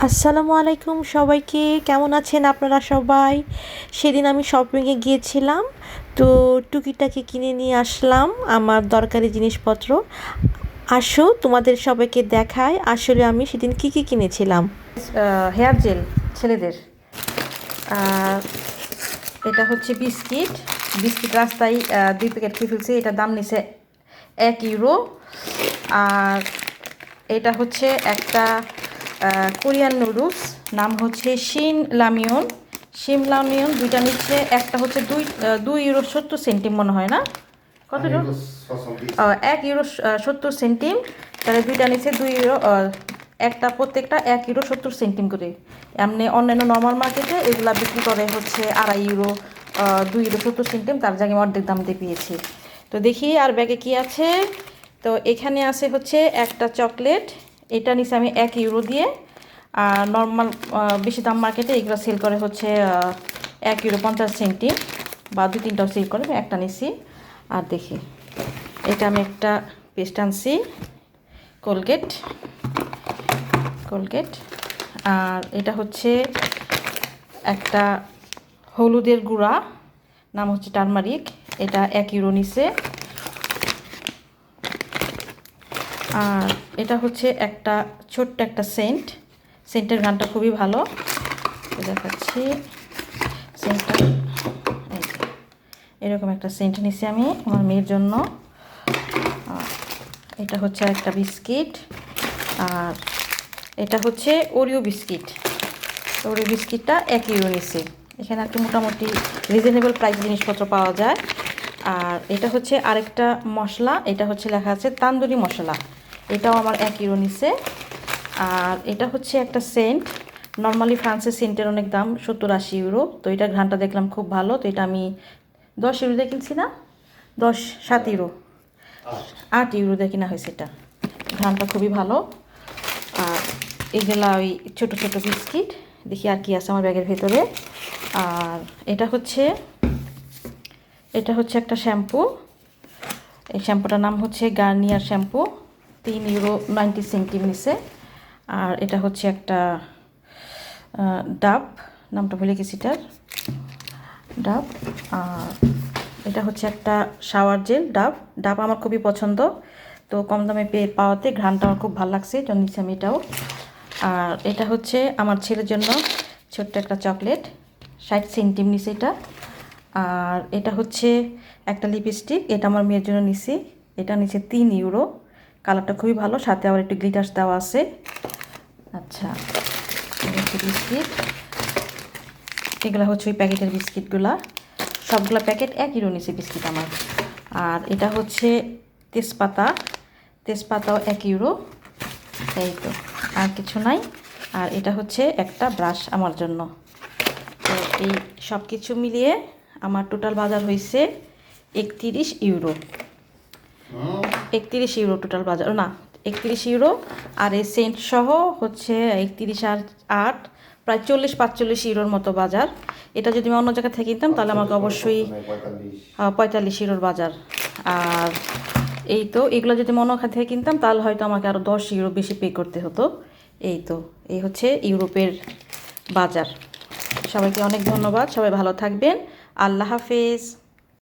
আসসালামু আলাইকুম সবাইকে, কেমন আছেন আপনারা সবাই? সেদিন আমি শপিংয়ে গিয়েছিলাম, তো টুকিটাকি কিনে নিয়ে আসলাম আমার দরকারি জিনিসপত্র। আসো তোমাদের সবাইকে দেখাই আসলে আমি সেদিন কি কি কিনেছিলাম। হেয়ার জেল ছেলেদের, আর এটা হচ্ছে বিস্কিট। বিস্কিট রাস্তায় 2 প্যাকেট খেয়ে ফেলছি, এটার দাম নিছে 1 ইউরো। আর এটা হচ্ছে একটা কোরিয়ান নুডলস, নাম হচ্ছে শিম লামিয়ন। দুইটা নিচ্ছে, একটা হচ্ছে 2 ইউরো 70 সেন্টিম মনে হয় না, কত ইউরো? 1 ইউরো 70 সেন্টিম। তাহলে দুইটা নিচ্ছে 2 ইউরো, একটা প্রত্যেকটা 1 ইউরো 70 সেন্টিম করে। এমনি অন্যান্য নর্মাল মার্কেটে এগুলা বিক্রি করে হচ্ছে 2.5 ইউরো, 2 ইউরো 70 সেন্টিম। তার জায়গায় আমি অর্ধেক দাম দিয়ে পেয়েছি। তো দেখি আর ব্যাগে কি আছে। তো এখানে আছে হচ্ছে একটা চকলেট, এটা নিচে আমি 1 ইউরো দিয়ে। আর নর্মাল বেশি দাম মার্কেটে এগুলো সেল করে হচ্ছে 1 ইউরো 50 সেন্টিম, বা 2-3টাও সেল করে, একটা নিছি। আর দেখি, এটা আমি একটা পেস্ট আনছি, কোলগেট। আর এটা হচ্ছে একটা হলুদের গুঁড়া, নাম হচ্ছে টারমারিক, এটা 1 ইউরো নিছে। আর এটা হচ্ছে একটা ছোট্ট একটা সেন্টের ঘ্রাণটা খুবই ভালো, দেখাচ্ছি সেন্টটা। এরকম একটা সেন্ট নিছি আমি আমার মেয়ের জন্য। এটা হচ্ছে একটা বিস্কিট, আর এটা হচ্ছে ওরিও বিস্কিটটা 1 ইউরো নিছি। এখানে আর কি মোটামুটি রিজনেবল প্রাইস জিনিসপত্র পাওয়া যায়। আর এটা হচ্ছে আরেকটা মশলা, এটা হচ্ছে লেখা আছে তান্দুরি মশলা, এটাও আমার 1 ইউরো নিছে। আর এটা হচ্ছে একটা সেন্ট, নর্মালি ফ্রান্সের সেন্টের অনেক দাম, 70-80 ইউরো। তো এটা ঘ্রাণটা দেখলাম খুব ভালো, তো এটা আমি 10 ইউরো দিয়ে কিনছি না, 7 ইউরো, 8 ইউরো দিয়ে কিনা হয়েছে। এটা ঘ্রাণটা খুবই ভালো। আর এগুলা ওই ছোটো ছোটো বিস্কিট। দেখি আর কি আছে আমার ব্যাগের ভেতরে। আর এটা হচ্ছে একটা শ্যাম্পু, এই শ্যাম্পুটার নাম হচ্ছে গার্নিয়ার শ্যাম্পু, 3 ইউরো 90 সেন্টিম নিছে। আর এটা হচ্ছে একটা ডাব, নামটা ভুলে গেছি এটার, ডাব। আর এটা হচ্ছে একটা শাওয়ার জেল, ডাব আমার খুবই পছন্দ, তো কম দামে পাওয়াতে ঘ্রাণটা আমার খুব ভালো লাগছে, এটা নিচ্ছি আমি এটাও। আর এটা হচ্ছে আমার ছেলের জন্য ছোট্ট একটা চকলেট, 60 সেন্টিম নিছে এটা। আর এটা হচ্ছে একটা লিপস্টিক, এটা আমার মেয়ের জন্য নিছি, এটা নিচে 3 ইউরো। কালারটা খুবই ভালো, সাথে আবার একটু গ্লিটার্স দেওয়া আছে। আচ্ছা, বিস্কিট, এগুলো হচ্ছে ওই প্যাকেটের বিস্কিটগুলা, সবগুলা প্যাকেট 1 ইউরো নিচে বিস্কিট আমার। আর এটা হচ্ছে তেজপাতাও 1 ইউরো। এই তো, আর কিছু নাই। আর এটা হচ্ছে একটা ব্রাশ আমার জন্য। তো এই সব কিছু মিলিয়ে আমার টোটাল বাজার হয়েছে 31 ইউরো। 31 ইউরো টোটাল বাজার, না 31 ইউরো। আর এই সেন্ট সহ হচ্ছে 31 আর 8, প্রায় 40-45 ইউরোর মতো বাজার। এটা যদি আমি অন্য জায়গা থেকে কিনতাম তাহলে আমাকে অবশ্যই 45 ইউরোর বাজার। আর এই তো, এগুলো যদি আমি অন্য খাত থেকে কিনতাম তাহলে হয়তো আমাকে আরও 10 ইউরো বেশি পে করতে হতো। এই তো, এই হচ্ছে ইউরোপের বাজার। সবাইকে অনেক ধন্যবাদ, সবাই ভালো থাকবেন, আল্লাহ হাফেজ।